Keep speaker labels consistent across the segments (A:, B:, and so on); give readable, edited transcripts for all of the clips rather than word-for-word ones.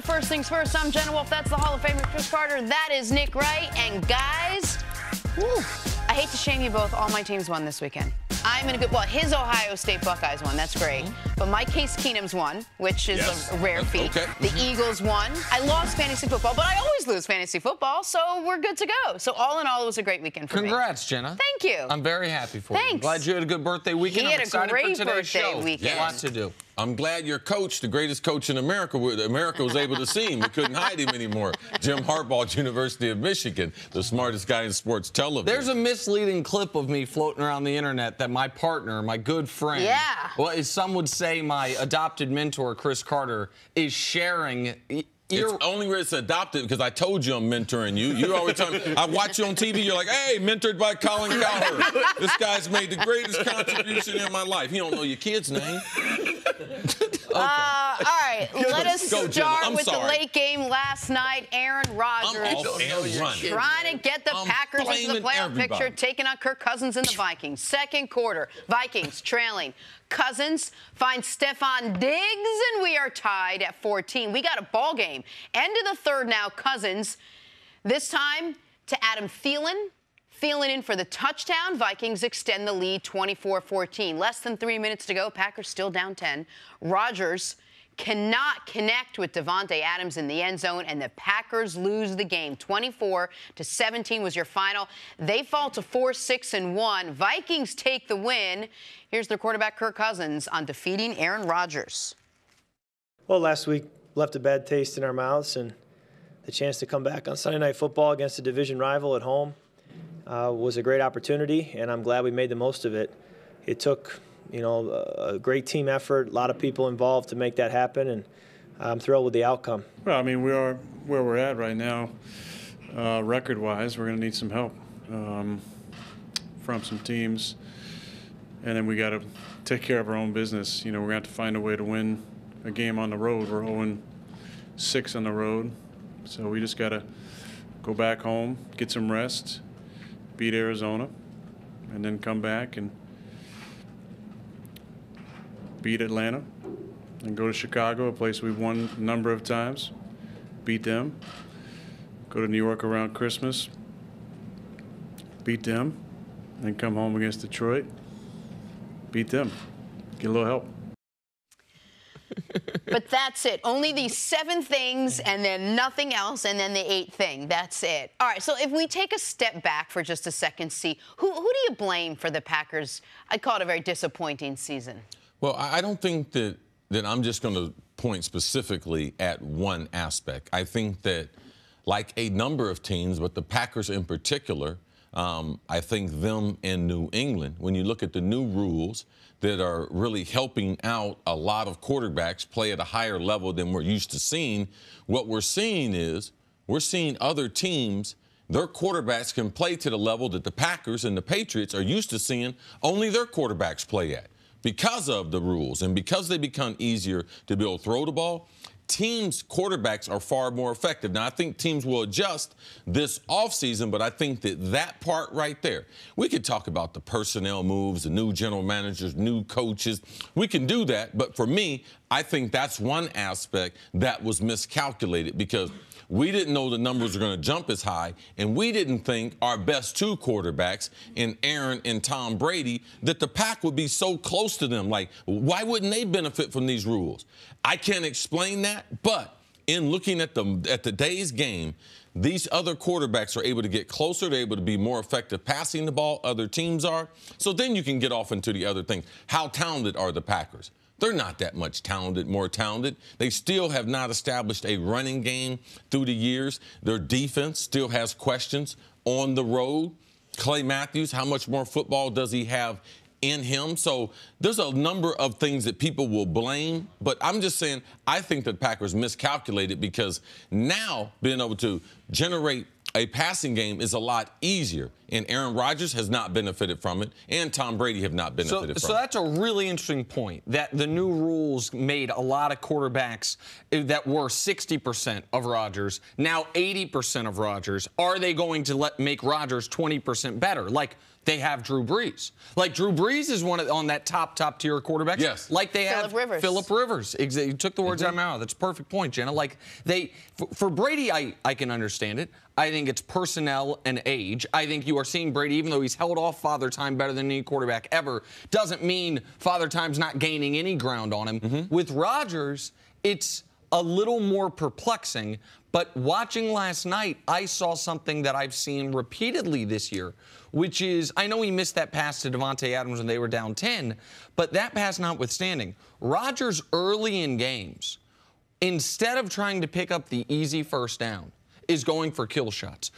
A: First things first, I'm Jenna Wolfe. That's the Hall of Famer Cris Carter. That is Nick Wright. And guys, I hate to shame you both. All my teams won this weekend. I'm in a good, well, his Ohio State Buckeyes won. That's great. But my Case Keenum's won, which is a rare feat.
B: Okay.
A: The Eagles won. I lost fantasy football, but I always lose fantasy football, so we're good to go. So all in all, it was a great weekend for me.
C: Congrats, Jenna.
A: Thank you.
C: I'm very happy for you.
A: Thanks.
C: Glad you had a good birthday weekend.
A: He
C: I'm
A: had a
C: excited
A: great
C: for today's
A: birthday
C: show.
A: weekend.
C: Lots to do.
B: I'm glad your coach, the greatest coach in America, was able to see him. We couldn't hide him anymore. Jim Harbaugh, University of Michigan, the smartest guy in sports television.
C: There's a misleading clip of me floating around the internet that my partner, my good friend, well, as some would say, my adopted mentor, Cris Carter, is sharing.
B: It's only where it's adopted because I told you I'm mentoring you. You always tell me, I watch you on TV, you're like, hey, mentored by Colin Cowherd. This guy's made the greatest contribution in my life. He don't know your kid's name.
A: All right, let us start with the late game last night. Aaron Rodgers trying to get the Packers into the playoff picture, taking on Kirk Cousins and the Vikings. Second quarter, Vikings trailing. Cousins finds Stephon Diggs, and we are tied at 14. We got a ball game. End of the third now, Cousins. This time to Adam Thielen. Thielen in for the touchdown. Vikings extend the lead 24-14. Less than 3 minutes to go. Packers still down 10. Rodgers cannot connect with Devontae Adams in the end zone, and the Packers lose the game. 24-17 was your final. They fall to 4-6-1. Vikings take the win. Here's their quarterback, Kirk Cousins, on defeating Aaron Rodgers.
D: Well, last week left a bad taste in our mouths, and the chance to come back on Sunday Night Football against a division rival at home was a great opportunity, and I'm glad we made the most of it. It took, a great team effort, a lot of people involved to make that happen, and I'm thrilled with the outcome.
E: Well, I mean, we are where we're at right now, record-wise. We're going to need some help from some teams, and then we got to take care of our own business. We're going to have to find a way to win a game on the road. We're 0-6 on the road, so we just got to go back home, get some rest, beat Arizona, and then come back and beat Atlanta, and go to Chicago, a place we've won a number of times, beat them, go to New York around Christmas, beat them, and come home against Detroit, beat them, get a little help.
A: But that's it. Only these 7 things and then nothing else, and then the 8th thing. That's it. All right, so if we take a step back for just a second, see, who do you blame for the Packers? I'd call it a very disappointing season.
B: Well, I don't think that I'm just going to point specifically at one aspect. I think that, like a number of teams, but the Packers in particular, I think them in New England, when you look at the new rules that are really helping out a lot of quarterbacks play at a higher level than we're used to seeing, what we're seeing is we're seeing other teams, their quarterbacks can play to the level that the Packers and the Patriots are used to seeing only their quarterbacks play at. Because of the rules and because they become easier to be able to throw the ball, teams' quarterbacks are far more effective. Now, I think teams will adjust this offseason, but I think that part right there, we could talk about the personnel moves, the new general managers, new coaches. We can do that, but for me, I think that's one aspect that was miscalculated because we didn't know the numbers were going to jump as high, and we didn't think our best 2 quarterbacks, in Aaron and Tom Brady, that the pack would be so close to them. Like, why wouldn't they benefit from these rules? I can't explain that, but in looking at today's game, these other quarterbacks are able to get closer. They're able to be more effective passing the ball. Other teams are. So then you can get off into the other things. How talented are the Packers? They're not that much more talented. They still have not established a running game through the years. Their defense still has questions on the road. Clay Matthews, how much more football does he have in him? So there's a number of things that people will blame. But I'm just saying I think the Packers miscalculated because now being able to generate a passing game is a lot easier, and Aaron Rodgers has not benefited from it, and Tom Brady have not benefited from it.
C: So that's a really interesting point, that the new rules made a lot of quarterbacks that were 60% of Rodgers, now 80% of Rodgers. Are they going to make Rodgers 20% better? Like, they have Drew Brees. Like, Drew Brees is on that top tier quarterbacks.
B: Yes.
C: Like they have Phillip Rivers. You took the words out of my mouth. That's a perfect point, Jenna. Like, for Brady, I can understand it. I think it's personnel and age. I think you are seeing Brady, even though he's held off Father Time better than any quarterback ever, doesn't mean Father Time's not gaining any ground on him. With Rodgers, it's a little more perplexing. But watching last night, I saw something that I've seen repeatedly this year, which is, I know he missed that pass to Devontae Adams when they were down 10, but that pass notwithstanding, Rodgers early in games, instead of trying to pick up the easy first down, is going for kill shots.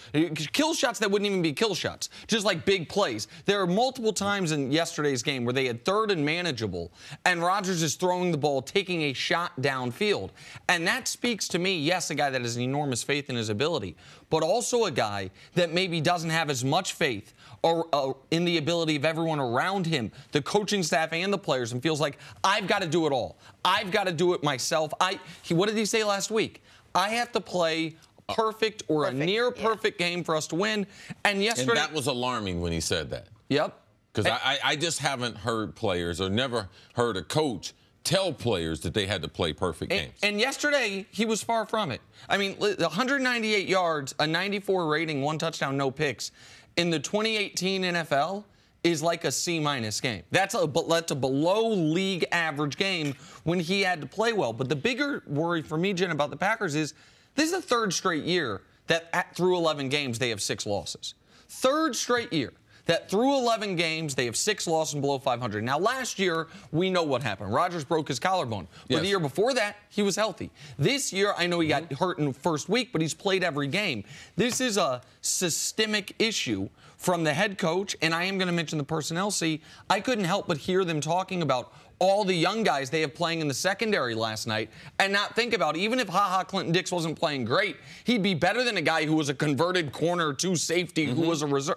C: Kill shots that wouldn't even be kill shots, just like big plays. There are multiple times in yesterday's game where they had 3rd and manageable, and Rodgers is throwing the ball, taking a shot downfield. And that speaks to me, yes, a guy that has enormous faith in his ability, but also a guy that maybe doesn't have as much faith or in the ability of everyone around him, the coaching staff and the players, and feels like, I've got to do it all. I've got to do it myself. What did he say last week? I have to play perfect or a near perfect game for us to win. And yesterday,
B: and that was alarming when he said that.
C: Yep.
B: Because I just haven't heard players or never heard a coach tell players that they had to play perfect games.
C: And yesterday, he was far from it. I mean, 198 yards, a 94 rating, 1 touchdown, no picks. In the 2018 NFL is like a C- game. That's a below league average game when he had to play well. But the bigger worry for me, Jen, about the Packers is this is the 3rd straight year that through 11 games they have 6 losses. 3rd straight year that through 11 games they have 6 losses and below 500. Now, last year, we know what happened. Rodgers broke his collarbone. But the year before that, he was healthy. This year, I know he got hurt in the first week, but he's played every game. This is a systemic issue from the head coach, and I am going to mention the personnel. See, I couldn't help but hear them talking about all the young guys they have playing in the secondary last night and not think about, even if Ha-Ha Clinton-Dix wasn't playing great, he'd be better than a guy who was a converted corner to safety who was a reserve.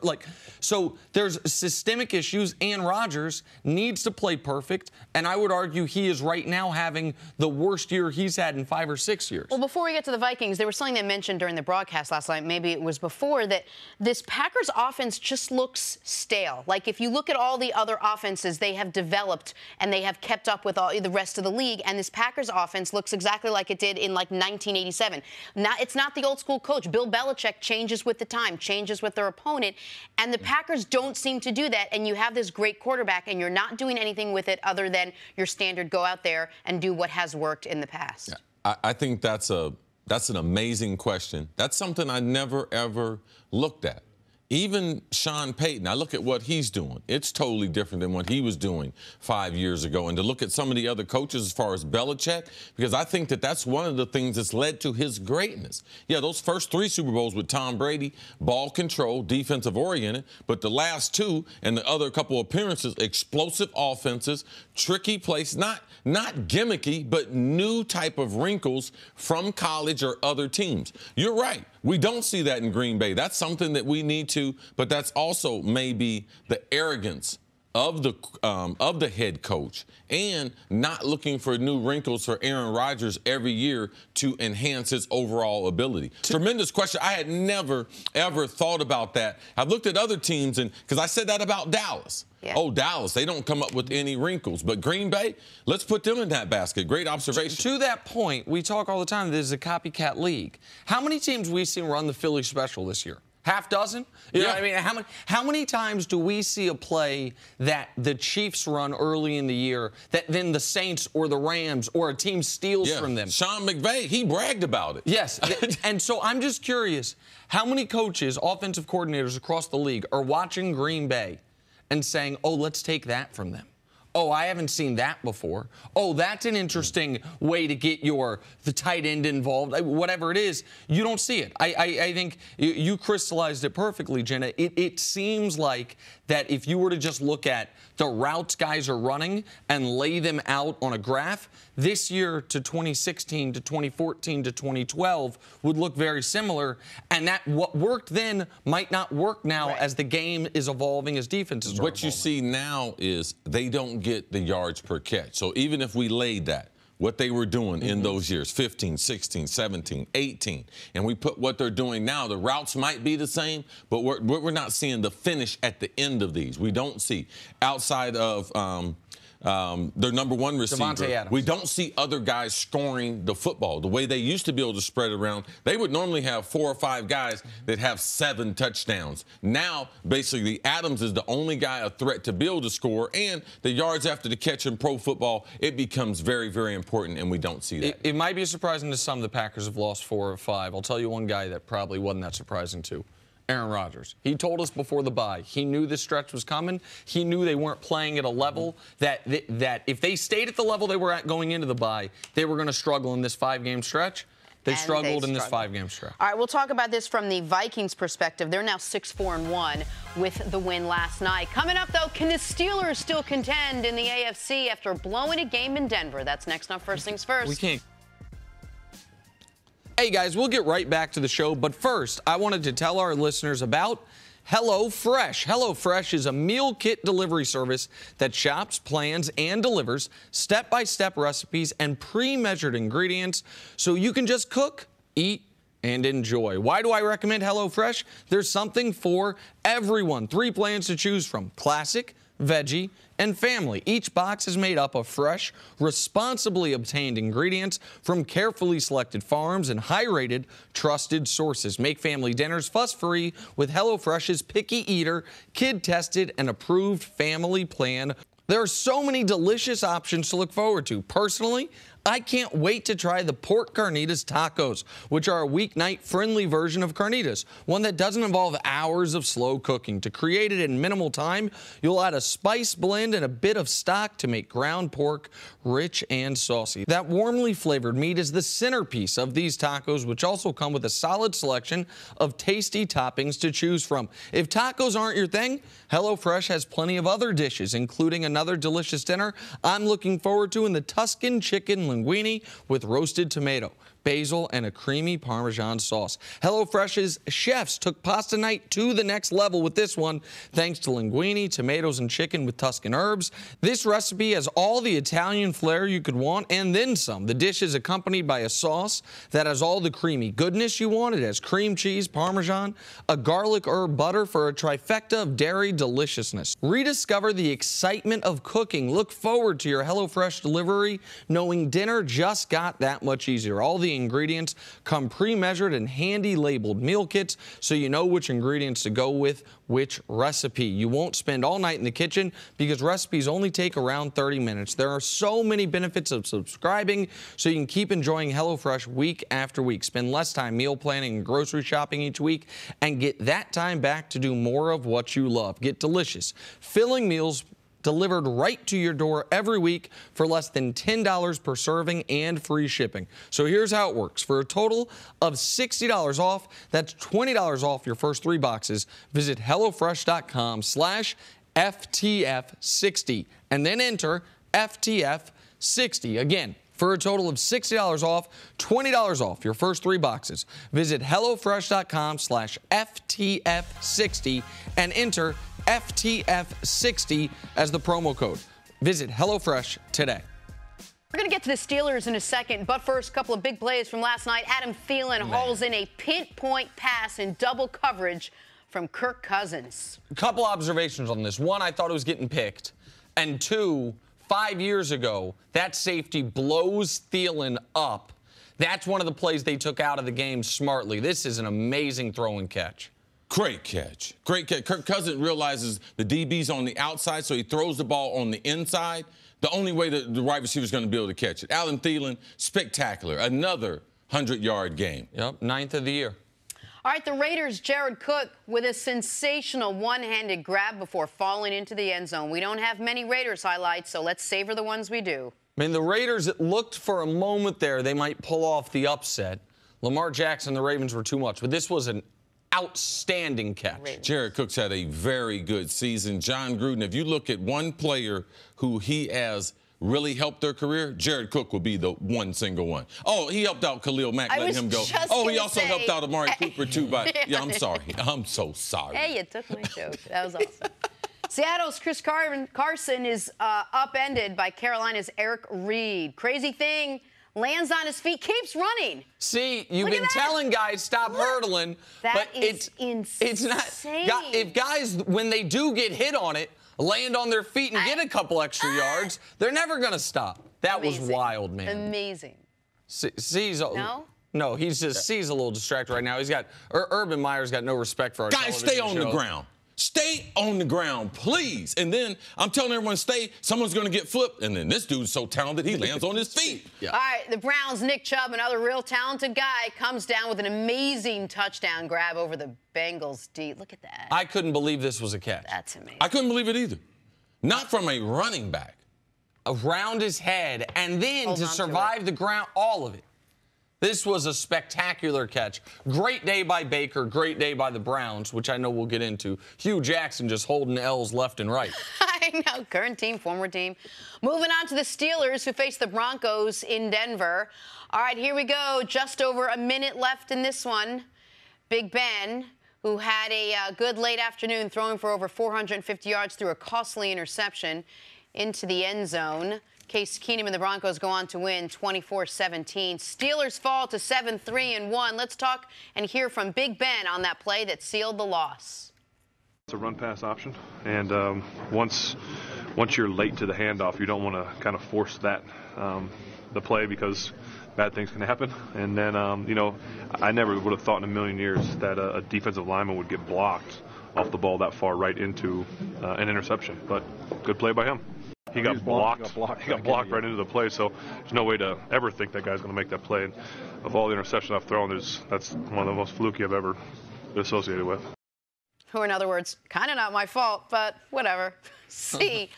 C: So there's systemic issues, and Rodgers needs to play perfect, and I would argue he is right now having the worst year he's had in 5 or 6 years.
A: Well, before we get to the Vikings, there was something they mentioned during the broadcast last night, maybe it was before, that this Packers offense just looks stale. Like, if you look at all the other offenses, they have developed and they have kept up with all the rest of the league, and this Packers offense looks exactly like it did in, like, 1987. It's not the old school coach. Bill Belichick changes with the time, changes with their opponent, and the Packers don't seem to do that, and you have this great quarterback, and you're not doing anything with it other than your standard go out there and do what has worked in the past.
B: Yeah, I think that's an amazing question. That's something I never, ever looked at. Even Sean Payton, I look at what he's doing. It's totally different than what he was doing 5 years ago. And to look at some of the other coaches as far as Belichick, because I think that that's one of the things that's led to his greatness. Yeah, those first 3 Super Bowls with Tom Brady, ball control, defensive oriented, but the last 2 and the other couple appearances, explosive offenses, tricky plays, not gimmicky, but new type of wrinkles from college or other teams. You're right. We don't see that in Green Bay. That's something that we need to, but that's also maybe the arrogance of the head coach and not looking for new wrinkles for Aaron Rodgers every year to enhance his overall ability. Tremendous question. I had never, ever thought about that. I've looked at other teams, and because I said that about Dallas. Yeah. Oh, Dallas, they don't come up with any wrinkles. But Green Bay, let's put them in that basket. Great observation.
C: To that point, we talk all the time, this is a copycat league. How many teams we seen run the Philly special this year? Half dozen? You know what I mean? How many times do we see a play that the Chiefs run early in the year that then the Saints or the Rams or a team steals from them?
B: Sean McVay, he bragged about it.
C: Yes. And so I'm just curious, how many coaches, offensive coordinators across the league are watching Green Bay and saying, oh, let's take that from them? Oh, I haven't seen that before. Oh, that's an interesting way to get the tight end involved. Whatever it is, you don't see it. I think you crystallized it perfectly, Jenna. It seems like that if you were to just look at the routes guys are running and lay them out on a graph, this year to 2016 to 2014 to 2012 would look very similar. And that what worked then might not work now as the game is evolving, as defenses are
B: What you see now is they don't get the yards per catch. So even if we laid that, what they were doing in those years, 15, 16, 17, 18, and we put what they're doing now, the routes might be the same, but we're not seeing the finish at the end of these. We don't see, outside of their number one receiver, we don't see other guys scoring the football the way they used to be able to spread it around. They would normally have 4 or 5 guys that have 7 touchdowns. Now, basically, Adams is the only guy a threat to be able to score, and the yards after the catch in pro football, it becomes very, very important, and we don't see that.
C: It might be surprising to some the Packers have lost 4 or 5. I'll tell you one guy that probably wasn't that surprising to. Aaron Rodgers. He told us before the bye. He knew this stretch was coming. He knew they weren't playing at a level that if they stayed at the level they were at going into the bye, they were going to struggle in this 5-game stretch. They struggled in this 5-game stretch.
A: All right, we'll talk about this from the Vikings' perspective. They're now 6-4-1 with the win last night. Coming up, though, can the Steelers still contend in the AFC after blowing a game in Denver? That's next on First Things First.
C: We can't. Hey, guys, we'll get right back to the show, but first, I wanted to tell our listeners about HelloFresh. HelloFresh is a meal kit delivery service that shops, plans, and delivers step-by-step recipes and pre-measured ingredients so you can just cook, eat, and enjoy. Why do I recommend HelloFresh? There's something for everyone. 3 plans to choose from: classic, veggie, and family. Each box is made up of fresh, responsibly obtained ingredients from carefully selected farms and high-rated, trusted sources. Make family dinners fuss-free with HelloFresh's Picky Eater, kid-tested, and approved family plan. There are so many delicious options to look forward to. Personally, I can't wait to try the pork carnitas tacos, which are a weeknight-friendly version of carnitas, one that doesn't involve hours of slow cooking. To create it in minimal time, you'll add a spice blend and a bit of stock to make ground pork rich and saucy. That warmly flavored meat is the centerpiece of these tacos, which also come with a solid selection of tasty toppings to choose from. If tacos aren't your thing, HelloFresh has plenty of other dishes, including another delicious dinner I'm looking forward to in the Tuscan chicken linguine with roasted tomato, basil, and a creamy Parmesan sauce. HelloFresh's chefs took pasta night to the next level with this one, thanks to linguine, tomatoes, and chicken with Tuscan herbs. This recipe has all the Italian flair you could want and then some. The dish is accompanied by a sauce that has all the creamy goodness you want. It has cream cheese, Parmesan, a garlic herb butter for a trifecta of dairy deliciousness. Rediscover the excitement of cooking. Look forward to your HelloFresh delivery, knowing dinner just got that much easier. All the ingredients come pre-measured and handy labeled meal kits so you know which ingredients to go with which recipe. You won't spend all night in the kitchen because recipes only take around 30 minutes. There are so many benefits of subscribing so you can keep enjoying HelloFresh week after week. Spend less time meal planning and grocery shopping each week and get that time back to do more of what you love. Get delicious, filling meals delivered right to your door every week for less than $10 per serving and free shipping. So here's how it works. For a total of $60 off, that's $20 off your first 3 boxes. Visit HelloFresh.com/FTF60 and then enter FTF60. Again, for a total of $60 off, $20 off your first 3 boxes. Visit HelloFresh.com/FTF60 and enter FTF60 as the promo code. Visit HelloFresh today.
A: We're going to get to the Steelers in a second, but first, a couple of big plays from last night. Adam Thielen hauls in a pinpoint pass in double coverage from Kirk Cousins.
C: A couple observations on this. One, I thought it was getting picked. And 2, 5 years ago, that safety blows Thielen up. That's one of the plays they took out of the game smartly. This is an amazing throw and catch.
B: Great catch. Great catch. Kirk Cousins realizes the DB's on the outside, so he throws the ball on the inside. The only way that the wide receiver's going to be able to catch it. Adam Thielen, spectacular. Another 100-yard game.
C: Yep, 9th of the year.
A: All right, the Raiders' Jared Cook with a sensational one-handed grab before falling into the end zone. We don't have many Raiders highlights, so let's savor the ones we do.
C: I mean, the Raiders, it looked for a moment there they might pull off the upset. Lamar Jackson, the Ravens were too much, but this was an outstanding catch.
B: Jared Cook's had a very good season. John Gruden, if you look at one player who he has really helped their career, Jared Cook will be the one single one. Oh, he helped out Khalil Mack, let him go. Oh, he also helped out Amari Cooper, too. Yeah, I'm sorry. I'm so sorry.
A: Hey, you took my joke. That was awesome. Seattle's Chris Carson is upended by Carolina's Eric Reed. Crazy thing, lands on his feet, keeps running.
C: See, you've been telling guys stop hurdling, but
A: it's insane.
C: It's not. If guys, when they do get hit on it, land on their feet and get a couple extra yards, they're never going to stop. That was wild, man.
A: Amazing.
C: No, he's a little distracted right now. He's got Urban Meyer's got no respect for our
B: guys. Stay on the ground. Stay on the ground, please. And then I'm telling everyone, stay. Someone's going to get flipped. And then this dude's so talented, he lands on his feet.
A: Yeah. All right, the Browns' Nick Chubb, another real talented guy, comes down with an amazing touchdown grab over the Bengals' D. Look at that.
C: I couldn't believe this was a catch.
A: That's amazing.
B: I couldn't believe it either. Not from a running back.
C: Around his head, and then to survive the ground, all of it. This was a spectacular catch. Great day by Baker, great day by the Browns, which I know we'll get into. Hugh Jackson just holding L's left and right.
A: I know, current team, former team. Moving on to the Steelers, who face the Broncos in Denver. All right, here we go. Just over a minute left in this one. Big Ben, who had a good late afternoon, throwing for over 450 yards through a costly interception into the end zone. Case Keenum and the Broncos go on to win 24-17. Steelers fall to 7-3-1. Let's talk and hear from Big Ben on that play that sealed the loss.
F: It's a run-pass option, and once you're late to the handoff, you don't want to kind of force that the play because bad things can happen. And then, I never would have thought in a million years that a defensive lineman would get blocked off the ball that far right into an interception. But good play by him. He got blocked. He got blocked right into the play, so there's no way to ever think that guy's going to make that play. And of all the interceptions I've thrown, that's one of the most fluky I've ever been associated with.
A: Or in other words, kind of not my fault, but whatever. C,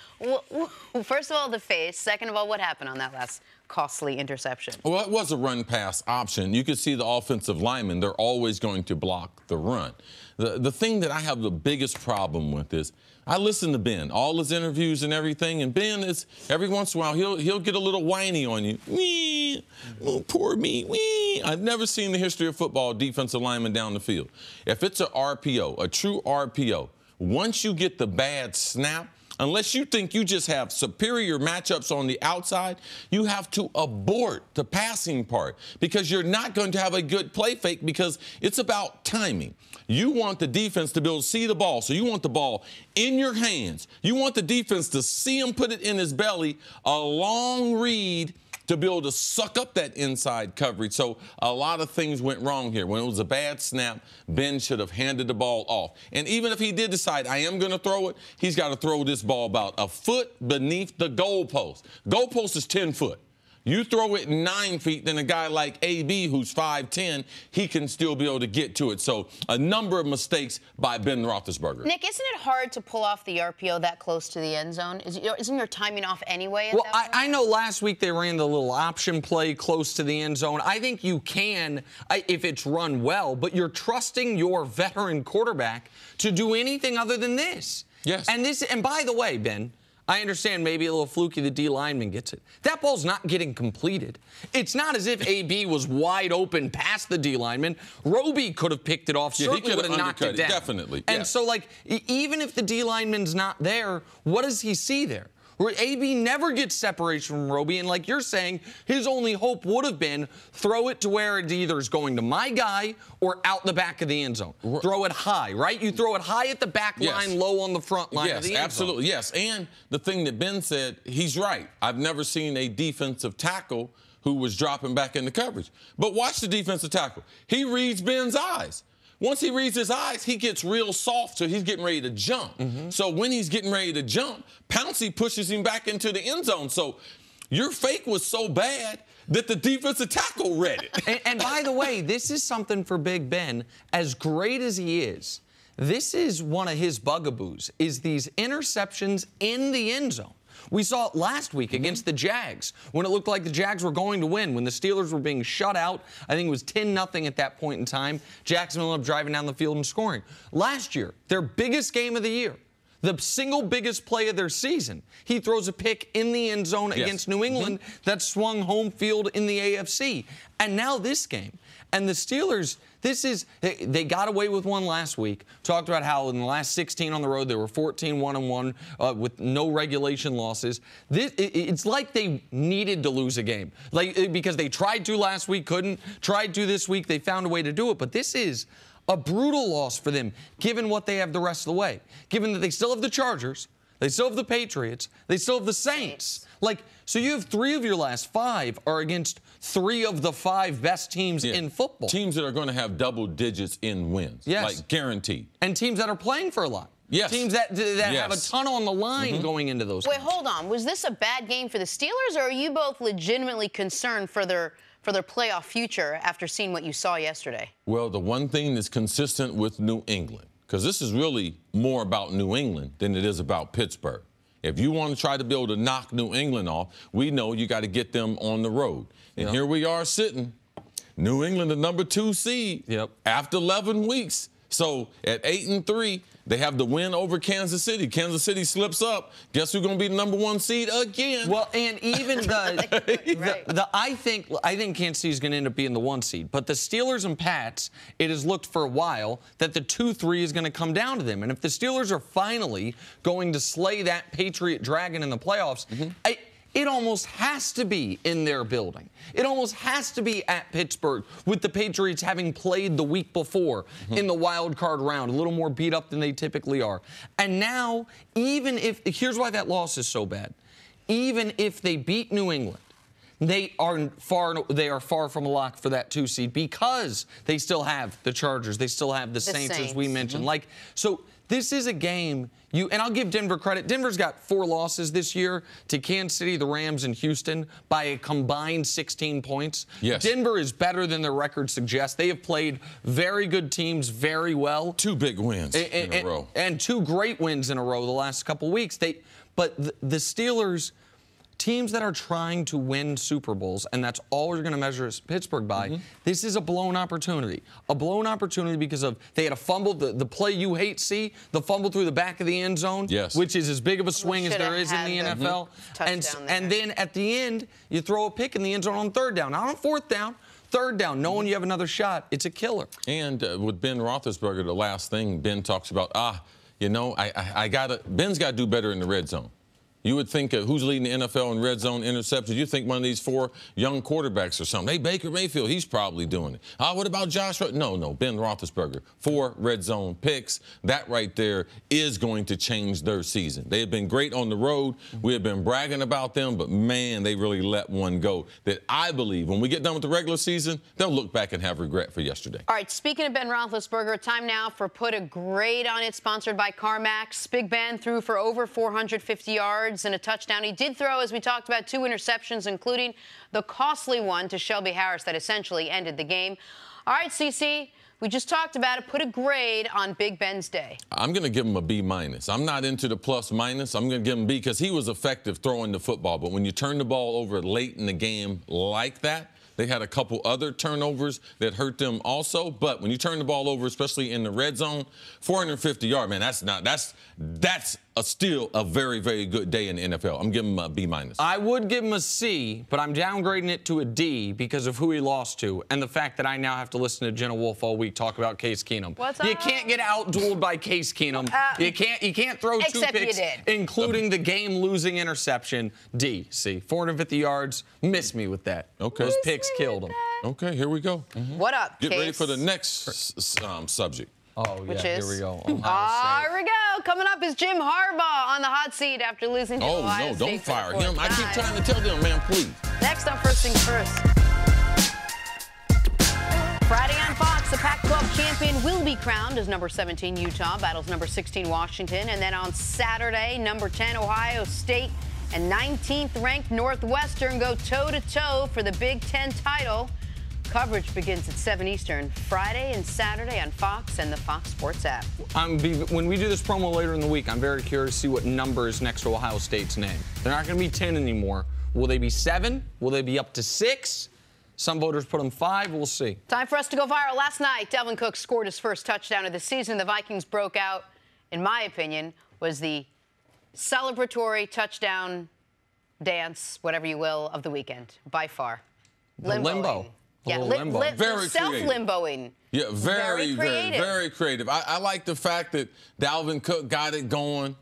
A: first of all, the face. Second of all, what happened on that last costly interception?
B: Well, it was a run-pass option. You could see the offensive linemen, they're always going to block the run. The thing that I have the biggest problem with is I listen to Ben, all his interviews and everything, and Ben is, every once in a while, he'll get a little whiny on you. Wee, oh, poor me, wee. I've never seen the history of football defensive lineman down the field. If it's a RPO, a true RPO, once you get the bad snap, unless you think you just have superior matchups on the outside, you have to abort the passing part because you're not going to have a good play fake because it's about timing. You want the defense to be able to see the ball, so you want the ball in your hands. You want the defense to see him put it in his belly, a long read to be able to suck up that inside coverage. So a lot of things went wrong here. When it was a bad snap, Ben should have handed the ball off. And even if he did decide, I am going to throw it, he's got to throw this ball about a foot beneath the goalpost. Goalpost is 10 foot. You throw it 9 feet, then a guy like AB, who's 5'10", he can still be able to get to it. So a number of mistakes by Ben Roethlisberger.
A: Nick, isn't it hard to pull off the RPO that close to the end zone? Isn't your timing off anyway at that point?
C: I know last week they ran the little option play close to the end zone. I think you can if it's run well, but you're trusting your veteran quarterback to do anything other than this.
B: Yes.
C: And by the way, Ben, I understand maybe a little fluky the D lineman gets it. That ball's not getting completed. It's not as if AB was wide open past the D lineman. Roby could have picked it off. Certainly
B: he
C: would have knocked it down.
B: Definitely.
C: And so, even if the D lineman's not there, what does he see there? Where AB never gets separation from Roby, and like you're saying, his only hope would have been throw it to where it either is going to my guy or out the back of the end zone. Throw it high, right? You throw it high at the back line, low on the front line of the end zone.
B: Absolutely, yes. And the thing that Ben said, he's right. I've never seen a defensive tackle who was dropping back into coverage. But watch the defensive tackle. He reads Ben's eyes. Once he reads his eyes, he gets real soft, so he's getting ready to jump. So when he's getting ready to jump, Pouncey pushes him back into the end zone. So your fake was so bad that the defensive tackle read it.
C: And by the way, this is something for Big Ben. As great as he is, this is one of his bugaboos, is these interceptions in the end zone. We saw it last week against the Jags when it looked like the Jags were going to win, when the Steelers were being shut out. I think it was 10-0 at that point in time. Jacksonville ended up driving down the field and scoring. Last year, their biggest game of the year, the single biggest play of their season, he throws a pick in the end zone against New England that swung home field in the AFC. And now this game. And the Steelers, they got away with one last week. Talked about how in the last 16 on the road, they were 14-1-1 with no regulation losses. It's like they needed to lose a game. Because they tried to last week, couldn't. Tried to this week, they found a way to do it. But this is a brutal loss for them, given what they have the rest of the way. Given that they still have the Chargers, they still have the Patriots, they still have the Saints. So you have 3 of your last 5 are against 3 of the 5 best teams in football.
B: Teams that are going to have double digits in wins.
C: Yes.
B: Guaranteed.
C: And teams that are playing for a lot.
B: Yes.
C: Teams that have a ton on the line going into those games.
A: Wait, hold on. Was this a bad game for the Steelers, or are you both legitimately concerned for their playoff future after seeing what you saw yesterday?
B: Well, the one thing that's consistent with New England, because this is really more about New England than it is about Pittsburgh. If you want to try to be able to knock New England off, we know you got to get them on the road. And here we are sitting, New England, the number 2 seed after 11 weeks. So at 8-3, they have the win over Kansas City. Kansas City slips up. Guess who's going to be the number 1 seed again?
C: Well, and even I think Kansas City is going to end up being the 1 seed. But the Steelers and Pats, it has looked for a while that the 2-3 is going to come down to them. And if the Steelers are finally going to slay that Patriot dragon in the playoffs, it almost has to be in their building. It almost has to be at Pittsburgh, with the Patriots having played the week before in the wild card round, a little more beat up than they typically are. And now, here's why that loss is so bad. Even if they beat New England, they are far from a lock for that 2 seed, because they still have the Chargers, they still have the Saints, as we mentioned. So this is a game, and I'll give Denver credit. Denver's got 4 losses this year to Kansas City, the Rams, and Houston by a combined 16 points.
B: Yes.
C: Denver is better than their record suggests. They have played very good teams very well.
B: 2 big wins in a row.
C: And 2 great wins in a row the last couple weeks. But the Steelers, teams that are trying to win Super Bowls, and that's all we're going to measure Pittsburgh by, this is a blown opportunity. A blown opportunity because they had a fumble, the play you hate see, the fumble through the back of the end zone, which is as big of a swing as there is in the NFL. And then at the end, you throw a pick in the end zone on 3rd down. Not on 4th down. 3rd down, knowing you have another shot, it's a killer.
B: And with Ben Roethlisberger, the last thing Ben talks about, Ben's got to do better in the red zone. You would think who's leading the NFL in red zone interceptions? You think one of these 4 young quarterbacks or something. Hey, Baker Mayfield, he's probably doing it. What about Josh? No, Ben Roethlisberger. 4 red zone picks. That right there is going to change their season. They have been great on the road. We have been bragging about them, but, man, they really let one go that I believe when we get done with the regular season, they'll look back and have regret for yesterday.
A: All right, speaking of Ben Roethlisberger, time now for Put a Grade on It, sponsored by CarMax. Big Ben threw for over 450 yards and a touchdown. He did throw, as we talked about, 2 interceptions, including the costly one to Shelby Harris that essentially ended the game. All right, CC, we just talked about it. Put a grade on Big Ben's day.
B: I'm going to give him a B-. I'm not into the plus-minus. I'm going to give him B because he was effective throwing the football. But when you turn the ball over late in the game like that, they had a couple other turnovers that hurt them also. But when you turn the ball over, especially in the red zone, 450 yards, man, that's still a very, very good day in the NFL. I'm giving him a B-.
C: I would give him a C, but I'm downgrading it to a D because of who he lost to and the fact that I now have to listen to Jenna Wolfe all week talk about Case Keenum. You can't get out-dueled by Case Keenum. You can't throw 2 picks, including the game-losing interception. D. C. 450 yards. Miss me with that.
B: Okay.
C: Those picks killed him.
B: Okay, here we go.
A: What up,
B: Get
A: Case?
B: ready for the next subject.
C: Oh,
A: Which
C: yeah,
A: is?
C: here we go.
A: Here we go. Coming up is Jim Harbaugh on the hot seat after losing to Ohio State.
B: Don't fire him. I keep trying to tell them, man, please.
A: Next up, first things first. Friday on Fox, the Pac-12 champion will be crowned as number 17 Utah battles number 16 Washington. And then on Saturday, number 10 Ohio State and 19th ranked Northwestern go toe-to-toe for the Big Ten title. Coverage begins at 7 Eastern, Friday and Saturday on Fox and the Fox Sports app.
C: When we do this promo later in the week, I'm very curious to see what number is next to Ohio State's name. They're not going to be 10 anymore. Will they be 7? Will they be up to 6? Some voters put them 5. We'll see.
A: Time for us to go viral. Last night, Dalvin Cook scored his first touchdown of the season. The Vikings broke out, in my opinion, was the celebratory touchdown dance, whatever you will, of the weekend, by far.
C: The limbo.
A: Yeah,
B: very
A: self-limboing.
B: Yeah, very creative. I like the fact that Dalvin Cook got it going.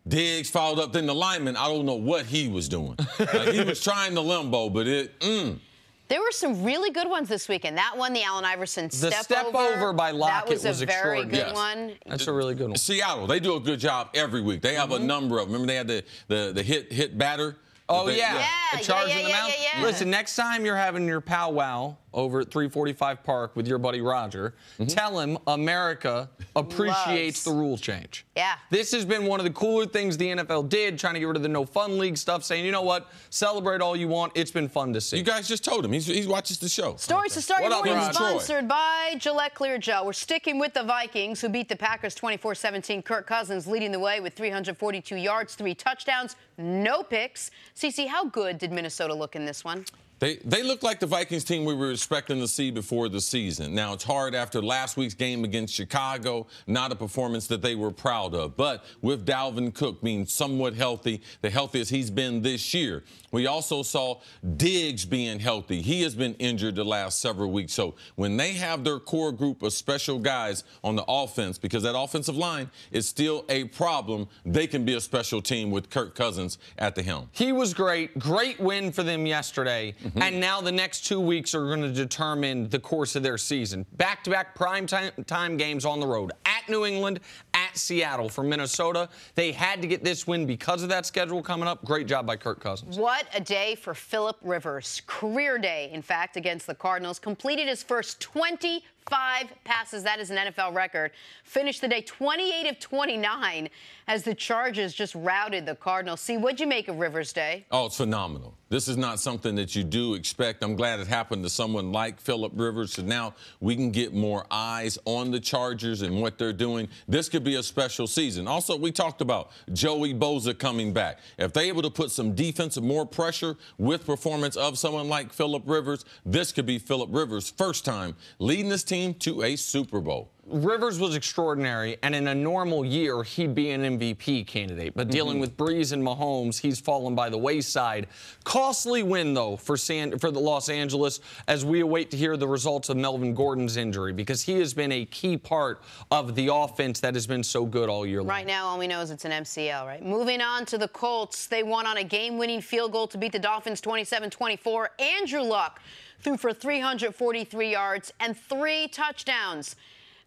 B: Diggs followed up. Then the lineman, I don't know what he was doing. Like, he was trying to limbo, but
A: There were some really good ones this weekend. That one, the Allen Iverson
C: step over by Lockett was
A: a very
C: extraordinary.
A: good one.
C: That's a really good one.
B: Seattle, they do a good job every week. They have a number of them. Remember they had the hit batter?
C: Oh, yeah.
A: The
C: charge in the mouth. Listen, next time you're having your powwow over at 345 Park with your buddy Roger, tell him America appreciates the rule change.
A: Yeah.
C: This has been one of the cooler things the NFL did, trying to get rid of the no fun league stuff, saying, you know what, celebrate all you want. It's been fun to see.
B: You guys just told him. He watches the show.
A: Stories to start your morning sponsored by Gillette Clear Gel. We're sticking with the Vikings, who beat the Packers 24-17. Kirk Cousins leading the way with 342 yards, 3 touchdowns, no picks. CeCe, how good did Minnesota look in this one?
B: They look like the Vikings team we were expecting to see before the season. Now, it's hard after last week's game against Chicago, not a performance that they were proud of. But with Dalvin Cook being somewhat healthy, the healthiest he's been this year, we also saw Diggs being healthy. He has been injured the last several weeks. So when they have their core group of special guys on the offense, because that offensive line is still a problem, they can be a special team with Kirk Cousins at the helm.
C: He was great. Great win for them yesterday. And now the next 2 weeks are going to determine the course of their season. Back-to-back prime-time games on the road. At New England, at Seattle. For Minnesota, they had to get this win because of that schedule coming up. Great job by Kirk Cousins.
A: What a day for Phillip Rivers. Career day, in fact, against the Cardinals. Completed his first 25 passes. That is an NFL record. Finished the day 28 of 29 as the Chargers just routed the Cardinals. See, what'd you make of Rivers' day?
B: Oh, it's phenomenal. This is not something that you do expect. I'm glad it happened to someone like Phillip Rivers. So now we can get more eyes on the Chargers and what they're doing. This could be a special season. Also, we talked about Joey Bosa coming back. If they're able to put some defense and more pressure with performance of someone like Phillip Rivers, this could be Phillip Rivers' first time leading this team to a Super Bowl.
C: Rivers was extraordinary, and in a normal year, he'd be an MVP candidate. But dealing with Breeze and Mahomes, he's fallen by the wayside. Costly win, though, for the Los Angeles as we await to hear the results of Melvin Gordon's injury, because he has been a key part of the offense that has been so good all year long.
A: Right now, all we know is it's an MCL, right? Moving on to the Colts. They won on a game-winning field goal to beat the Dolphins 27-24. Andrew Luck threw for 343 yards and 3 touchdowns.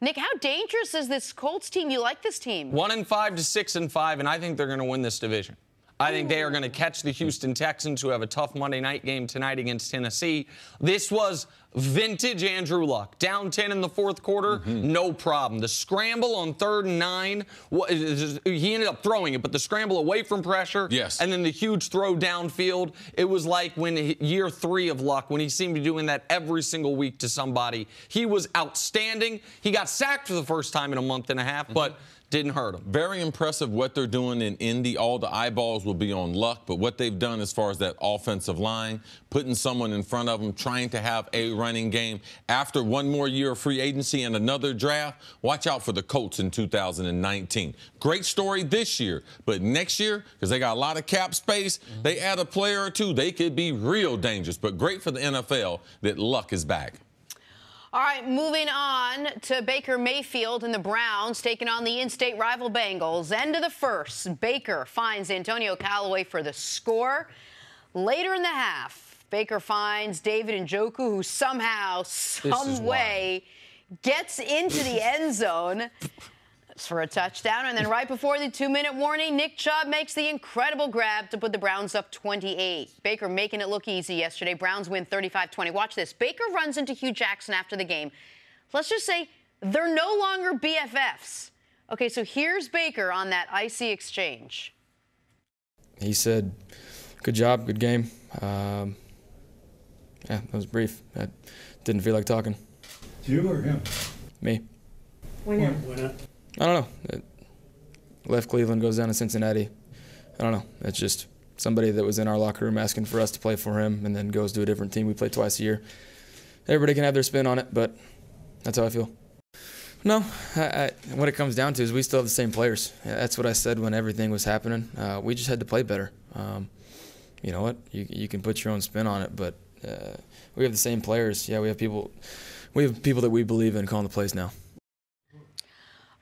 A: Nick, how dangerous is this Colts team? You like this team?
C: 1-5 to 6-5, and I think they're going to win this division. I think they are going to catch the Houston Texans, who have a tough Monday night game tonight against Tennessee. This was vintage Andrew Luck. Down 10 in the fourth quarter, no problem. The scramble on 3rd and 9, he ended up throwing it, but the scramble away from pressure, and then the huge throw downfield, it was like when year 3 of Luck, when he seemed to be doing that every single week to somebody. He was outstanding. He got sacked for the first time in a month and a half, but didn't hurt him.
B: Very impressive what they're doing in Indy. All the eyeballs will be on Luck, but what they've done as far as that offensive line, putting someone in front of them, trying to have a running game. After one more year of free agency and another draft, watch out for the Colts in 2019. Great story this year, but next year, because they got a lot of cap space, they add a player or two, they could be real dangerous. But great for the NFL that Luck is back.
A: All right, moving on to Baker Mayfield and the Browns taking on the in-state rival Bengals. End of the first, Baker finds Antonio Callaway for the score. Later in the half, Baker finds David Njoku, who somehow, some way, gets into the end zone for a touchdown. And then right before the 2-minute warning, Nick Chubb makes the incredible grab to put the Browns up 28. Baker making it look easy yesterday. Browns win 35-20. Watch this. Baker runs into Hugh Jackson after the game. Let's just say they're no longer BFFs. Okay, so here's Baker on that icy exchange.
G: He said, good job, good game. Yeah, that was brief. I didn't feel like talking.
H: You or him?
G: Me.
H: Why not?
G: I don't know. Left Cleveland, goes down to Cincinnati. I don't know. It's just somebody that was in our locker room asking for us to play for him and then goes to a different team. We play twice a year. Everybody can have their spin on it, but that's how I feel. No, what it comes down to is we still have the same players. That's what I said when everything was happening. We just had to play better. You know what? You can put your own spin on it, but we have the same players. Yeah, we have people that we believe in calling the plays now.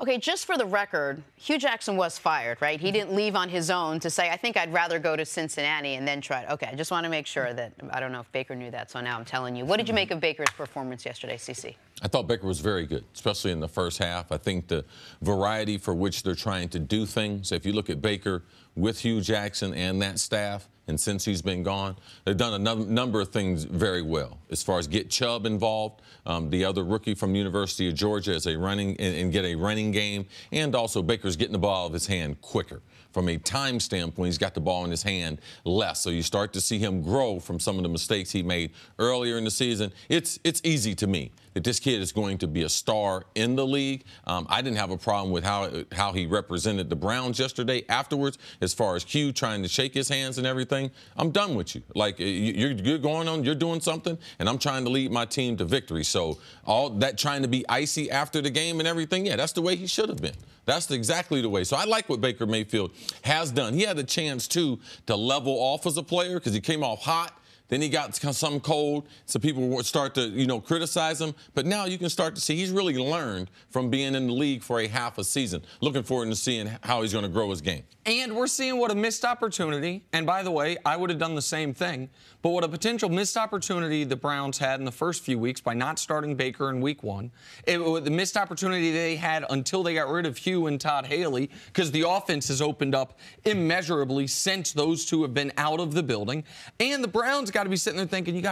A: Okay, just for the record, Hugh Jackson was fired, right? He didn't leave on his own to say, I think I'd rather go to Cincinnati and then try. Okay, I just want to make sure that, I don't know if Baker knew that, so now I'm telling you. What did you make of Baker's performance yesterday, CC?
B: I thought Baker was very good, especially in the first half. I think the variety for which they're trying to do things, if you look at Baker with Hugh Jackson and that staff, and since he's been gone, they've done a number of things very well. As far as get Chubb involved, the other rookie from the University of Georgia as a running and get a running game, and also Baker's getting the ball out of his hand quicker. From a time standpoint, he's got the ball in his hand less. So you start to see him grow from some of the mistakes he made earlier in the season. It's easy to me that this kid is going to be a star in the league. I didn't have a problem with how he represented the Browns yesterday afterwards, as far as Q trying to shake his hands and everything. I'm done with you. Like, you're going on, you're doing something, and I'm trying to lead my team to victory. So all that trying to be icy after the game and everything, yeah, that's the way he should have been. That's exactly the way. So I like what Baker Mayfield has done. He had a chance, too, to level off as a player because he came off hot. Then he got something cold, so people would start to, criticize him. But now you can start to see he's really learned from being in the league for a half a season. Looking forward to seeing how he's going to grow his game.
C: And we're seeing what a missed opportunity, and by the way, I would have done the same thing, but what a potential missed opportunity the Browns had in the first few weeks by not starting Baker in week 1. The missed opportunity they had until they got rid of Hugh and Todd Haley, because the offense has opened up immeasurably since those two have been out of the building. And the Browns got to be sitting there thinking,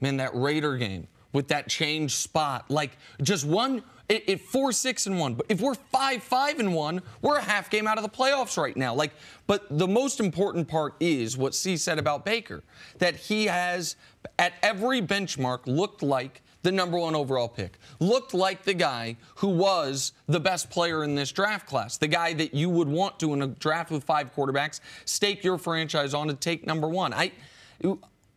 C: man, that Raider game with that change spot, like just one. At 4-6-1, but if we're 5-5-1, we're a half game out of the playoffs right now. But the most important part is what C said about Baker, that he has at every benchmark looked like the #1 overall pick, looked like the guy who was the best player in this draft class, the guy that you would want to, in a draft with 5 quarterbacks, stake your franchise on to take #1.